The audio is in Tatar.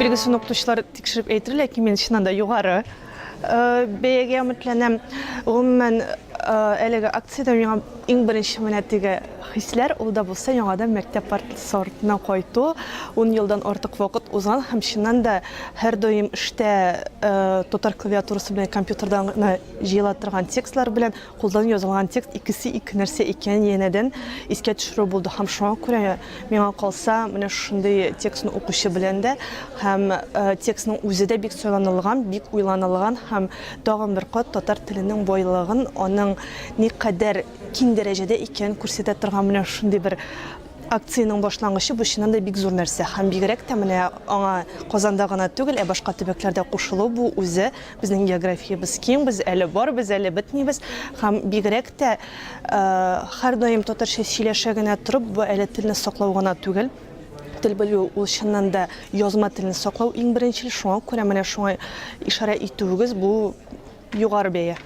Belgisi noktaşlar tekşirip eğitirirler ki men şundan da yukarı. Beyge ümitlenem men elege aksiyada en birinci minetiga hisler o da bolsa yaňadan mektep partisi sortuna koydu. 10 yıldan artık wagt uzan hem şundan da her doyum işte totar klaviaturası bilen kompüterden jyýylatyrgan tekstler bilen goldan ýazylgan tekst ikisi iki nerse eken ýeneden isке düşürip boldy. Hem şoňa görä meňa kalsa mene şunday tekstni okuşy bilen de hem tekstniň özüde bik söylenilgan, bik uýlanylgan hem dagam bir kat totar tiliniň boýlygyn, onuň ne kadar kin derejede eken көрсетіп тұрған мына шундай bir акцияның башлангычы bu şundan da bik zor нәрсе. Hem bigirek de mene ona Qozanda gana түгел, başka төбәкләрдә кушылу bu үзе безнең географиябыз киң, без әле бар, без әле бетмибез. Hem bigirek de her daim татарча сөйләшә генә торып, bu әле телне саклау гына түгел. Til bilүү ул шуннан да язма телне саклау иң беренчел шуңа күрә менә шуңа ишара итүгез bu югары бәя.